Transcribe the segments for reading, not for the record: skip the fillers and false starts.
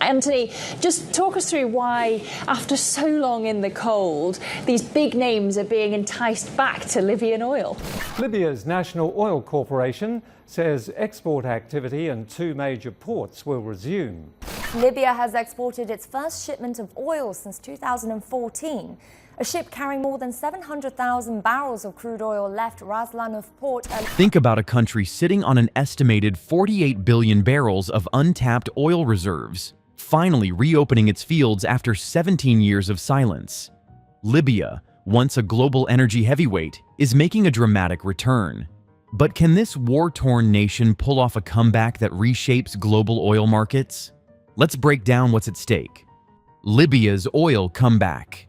Anthony, just talk us through why, after so long in the cold, these big names are being enticed back to Libyan oil. Libya's National Oil Corporation says export activity in two major ports will resume. Libya has exported its first shipment of oil since 2014. A ship carrying more than 700,000 barrels of crude oil left Ras Lanuf port. Think about a country sitting on an estimated 48 billion barrels of untapped oil reserves, finally reopening its fields after 17 years of silence. Libya, once a global energy heavyweight, is making a dramatic return. But can this war-torn nation pull off a comeback that reshapes global oil markets? Let's break down what's at stake. Libya's oil comeback.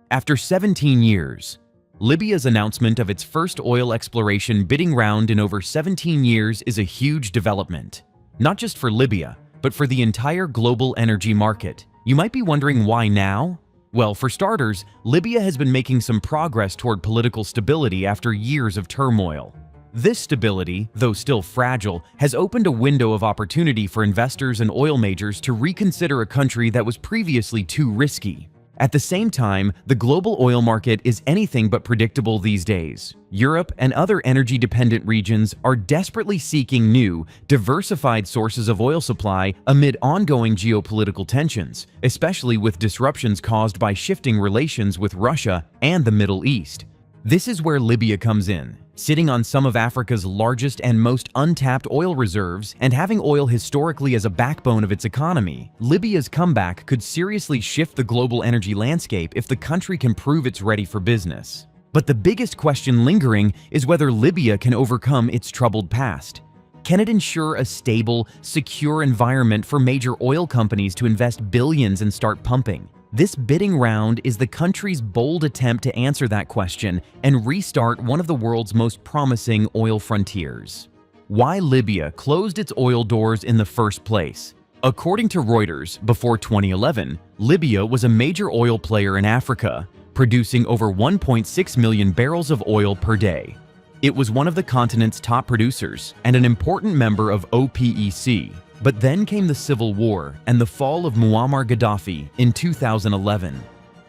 After 17 years, Libya's announcement of its first oil exploration bidding round in over 17 years is a huge development. Not just for Libya, but for the entire global energy market. You might be wondering why now? Well, for starters, Libya has been making some progress toward political stability after years of turmoil. This stability, though still fragile, has opened a window of opportunity for investors and oil majors to reconsider a country that was previously too risky. At the same time, the global oil market is anything but predictable these days. Europe and other energy-dependent regions are desperately seeking new, diversified sources of oil supply amid ongoing geopolitical tensions, especially with disruptions caused by shifting relations with Russia and the Middle East. This is where Libya comes in. Sitting on some of Africa's largest and most untapped oil reserves and having oil historically as a backbone of its economy, Libya's comeback could seriously shift the global energy landscape if the country can prove it's ready for business. But the biggest question lingering is whether Libya can overcome its troubled past. Can it ensure a stable, secure environment for major oil companies to invest billions and start pumping? This bidding round is the country's bold attempt to answer that question and restart one of the world's most promising oil frontiers. Why Libya closed its oil doors in the first place? According to Reuters, before 2011, Libya was a major oil player in Africa, producing over 1.6 million barrels of oil per day. It was one of the continent's top producers and an important member of OPEC. But then came the civil war and the fall of Muammar Gaddafi in 2011.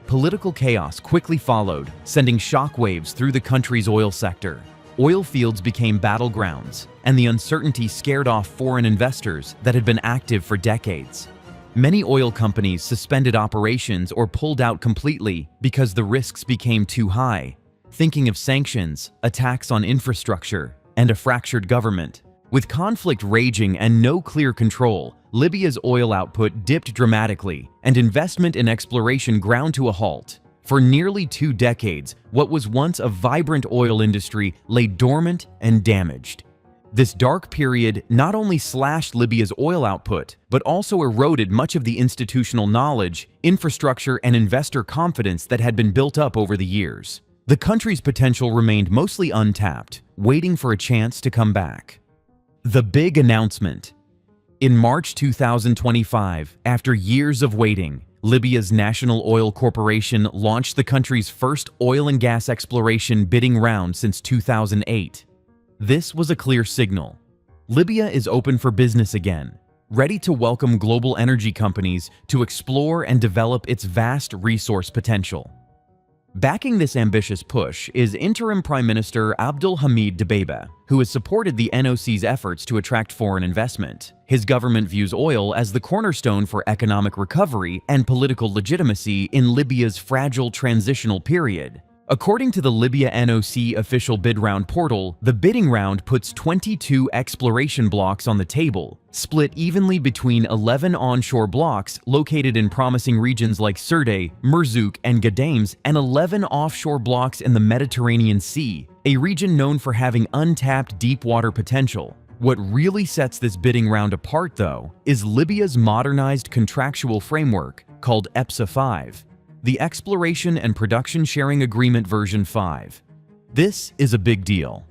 Political chaos quickly followed, sending shockwaves through the country's oil sector. Oil fields became battlegrounds, and the uncertainty scared off foreign investors that had been active for decades. Many oil companies suspended operations or pulled out completely because the risks became too high, thinking of sanctions, attacks on infrastructure, and a fractured government. With conflict raging and no clear control, Libya's oil output dipped dramatically, and investment in exploration ground to a halt. For nearly 2 decades, what was once a vibrant oil industry lay dormant and damaged. This dark period not only slashed Libya's oil output, but also eroded much of the institutional knowledge, infrastructure, and investor confidence that had been built up over the years. The country's potential remained mostly untapped, waiting for a chance to come back. The big announcement. In March 2025, after years of waiting, Libya's National Oil Corporation launched the country's first oil and gas exploration bidding round since 2008. This was a clear signal. Libya is open for business again, ready to welcome global energy companies to explore and develop its vast resource potential. Backing this ambitious push is Interim Prime Minister Abdul Hamid Dbeibeh, who has supported the NOC's efforts to attract foreign investment. His government views oil as the cornerstone for economic recovery and political legitimacy in Libya's fragile transitional period. According to the Libya NOC official bid round portal, the bidding round puts 22 exploration blocks on the table, split evenly between 11 onshore blocks located in promising regions like Sirte, Merzouk, and Ghadames, and 11 offshore blocks in the Mediterranean Sea, a region known for having untapped deep-water potential. What really sets this bidding round apart, though, is Libya's modernized contractual framework called EPSA 5. The Exploration and Production Sharing Agreement version 5. This is a big deal.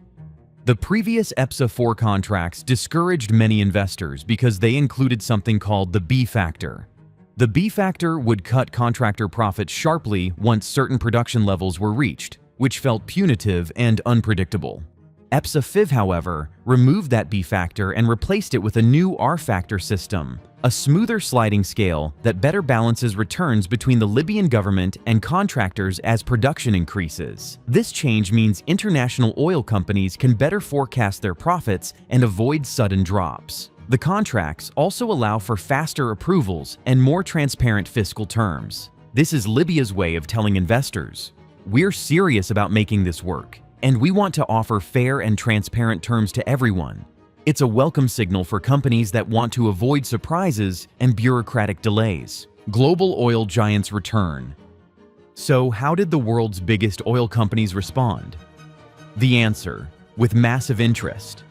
The previous EPSA 4 contracts discouraged many investors because they included something called the B factor. The B factor would cut contractor profits sharply once certain production levels were reached, which felt punitive and unpredictable. EPSA 5, however, removed that B factor and replaced it with a new R factor system, a smoother sliding scale that better balances returns between the Libyan government and contractors as production increases. This change means international oil companies can better forecast their profits and avoid sudden drops. The contracts also allow for faster approvals and more transparent fiscal terms. This is Libya's way of telling investors, "We're serious about making this work, and we want to offer fair and transparent terms to everyone." It's a welcome signal for companies that want to avoid surprises and bureaucratic delays. Global oil giants return. So, how did the world's biggest oil companies respond? The answer: with massive interest.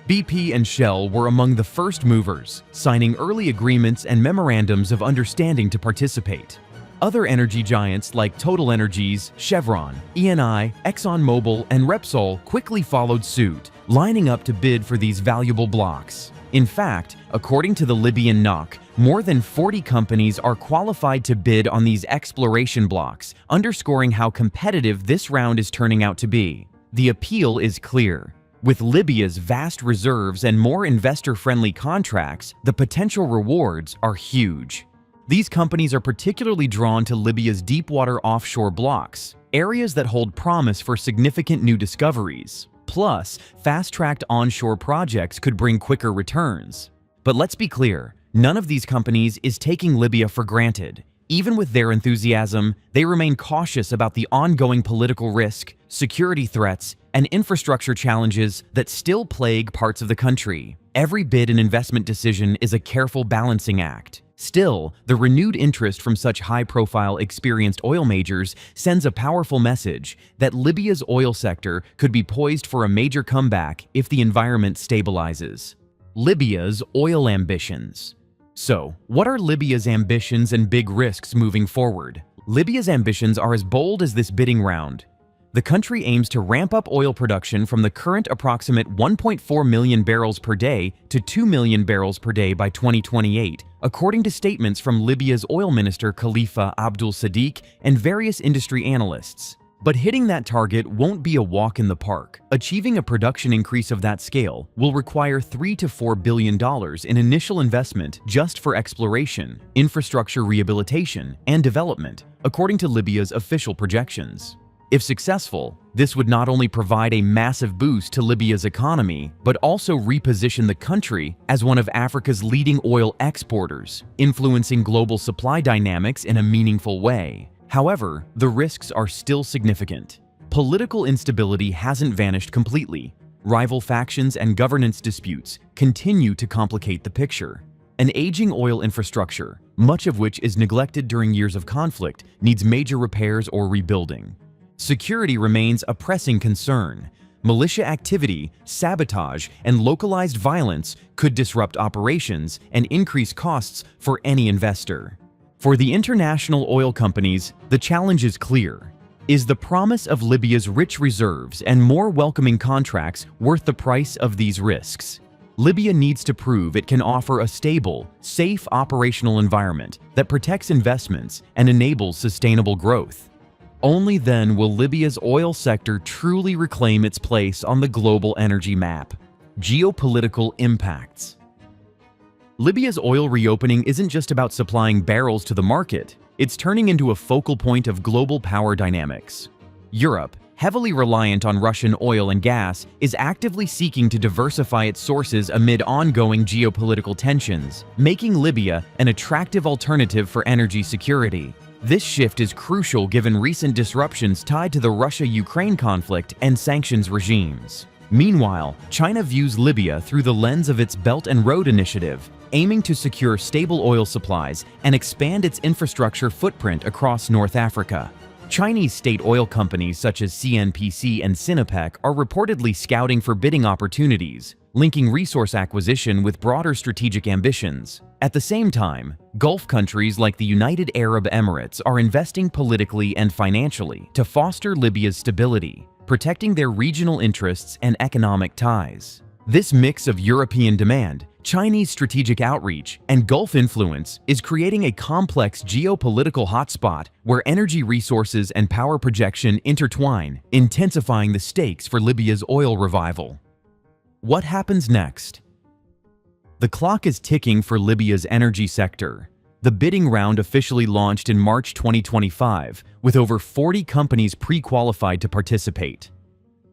BP and Shell were among the first movers, signing early agreements and memorandums of understanding to participate. Other energy giants like TotalEnergies, Chevron, Eni, ExxonMobil, and Repsol quickly followed suit, lining up to bid for these valuable blocks. In fact, according to the Libyan NOC, more than 40 companies are qualified to bid on these exploration blocks, underscoring how competitive this round is turning out to be. The appeal is clear. With Libya's vast reserves and more investor-friendly contracts, the potential rewards are huge. These companies are particularly drawn to Libya's deepwater offshore blocks, areas that hold promise for significant new discoveries. Plus, fast-tracked onshore projects could bring quicker returns. But let's be clear, none of these companies is taking Libya for granted. Even with their enthusiasm, they remain cautious about the ongoing political risk, security threats, and infrastructure challenges that still plague parts of the country. Every bid and investment decision is a careful balancing act. Still, the renewed interest from such high-profile, experienced oil majors sends a powerful message that Libya's oil sector could be poised for a major comeback if the environment stabilizes. Libya's oil ambitions. So, what are Libya's ambitions and big risks moving forward? Libya's ambitions are as bold as this bidding round. The country aims to ramp up oil production from the current approximate 1.4 million barrels per day to 2 million barrels per day by 2028, according to statements from Libya's oil minister Khalifa Abdul Sadiq and various industry analysts. But hitting that target won't be a walk in the park. Achieving a production increase of that scale will require $3 to $4 billion in initial investment just for exploration, infrastructure rehabilitation, and development, according to Libya's official projections. If successful, this would not only provide a massive boost to Libya's economy, but also reposition the country as one of Africa's leading oil exporters, influencing global supply dynamics in a meaningful way. However, the risks are still significant. Political instability hasn't vanished completely. Rival factions and governance disputes continue to complicate the picture. An aging oil infrastructure, much of which is neglected during years of conflict, needs major repairs or rebuilding. Security remains a pressing concern. Militia activity, sabotage, and localized violence could disrupt operations and increase costs for any investor. For the international oil companies, the challenge is clear. Is the promise of Libya's rich reserves and more welcoming contracts worth the price of these risks? Libya needs to prove it can offer a stable, safe operational environment that protects investments and enables sustainable growth. Only then will Libya's oil sector truly reclaim its place on the global energy map. Geopolitical impacts. Libya's oil reopening isn't just about supplying barrels to the market, it's turning into a focal point of global power dynamics. Europe, heavily reliant on Russian oil and gas, is actively seeking to diversify its sources amid ongoing geopolitical tensions, making Libya an attractive alternative for energy security. This shift is crucial given recent disruptions tied to the Russia-Ukraine conflict and sanctions regimes. Meanwhile, China views Libya through the lens of its Belt and Road Initiative, aiming to secure stable oil supplies and expand its infrastructure footprint across North Africa. Chinese state oil companies such as CNPC and Sinopec are reportedly scouting for bidding opportunities, linking resource acquisition with broader strategic ambitions. At the same time, Gulf countries like the United Arab Emirates are investing politically and financially to foster Libya's stability, protecting their regional interests and economic ties. This mix of European demand, Chinese strategic outreach, and Gulf influence is creating a complex geopolitical hotspot where energy resources and power projection intertwine, intensifying the stakes for Libya's oil revival. What happens next? The clock is ticking for Libya's energy sector. The bidding round officially launched in March 2025, with over 40 companies pre-qualified to participate.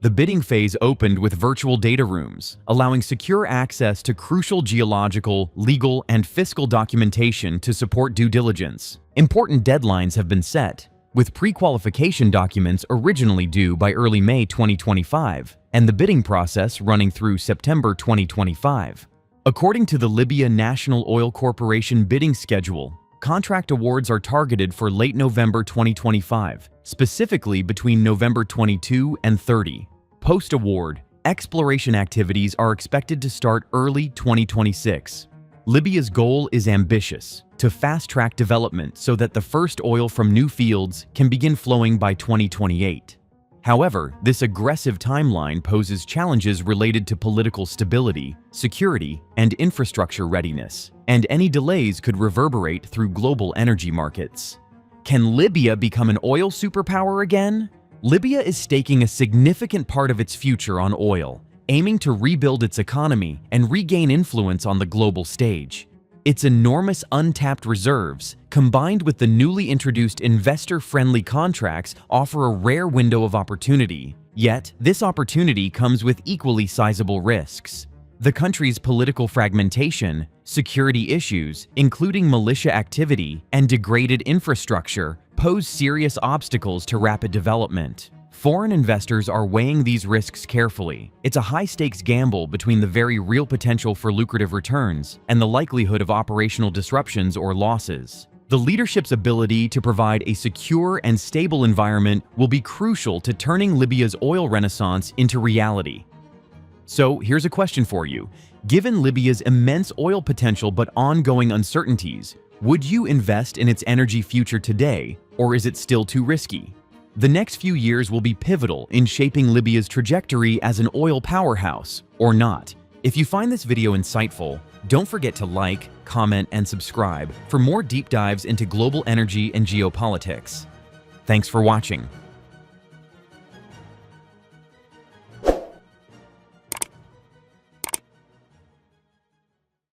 The bidding phase opened with virtual data rooms, allowing secure access to crucial geological, legal, and fiscal documentation to support due diligence. Important deadlines have been set, with pre-qualification documents originally due by early May 2025, and the bidding process running through September 2025. According to the Libya National Oil Corporation bidding schedule, contract awards are targeted for late November 2025, specifically between November 22 and 30. Post-award, exploration activities are expected to start early 2026. Libya's goal is ambitious: to fast-track development so that the first oil from new fields can begin flowing by 2028. However, this aggressive timeline poses challenges related to political stability, security, and infrastructure readiness, and any delays could reverberate through global energy markets. Can Libya become an oil superpower again? Libya is staking a significant part of its future on oil, aiming to rebuild its economy and regain influence on the global stage. Its enormous untapped reserves, combined with the newly introduced investor-friendly contracts, offer a rare window of opportunity. Yet, this opportunity comes with equally sizable risks. The country's political fragmentation, security issues, including militia activity, and degraded infrastructure, pose serious obstacles to rapid development. Foreign investors are weighing these risks carefully. It's a high-stakes gamble between the very real potential for lucrative returns and the likelihood of operational disruptions or losses. The leadership's ability to provide a secure and stable environment will be crucial to turning Libya's oil renaissance into reality. So here's a question for you. Given Libya's immense oil potential but ongoing uncertainties, would you invest in its energy future today, or is it still too risky? The next few years will be pivotal in shaping Libya's trajectory as an oil powerhouse, or not. If you find this video insightful, don't forget to like, comment, and subscribe for more deep dives into global energy and geopolitics. Thanks for watching.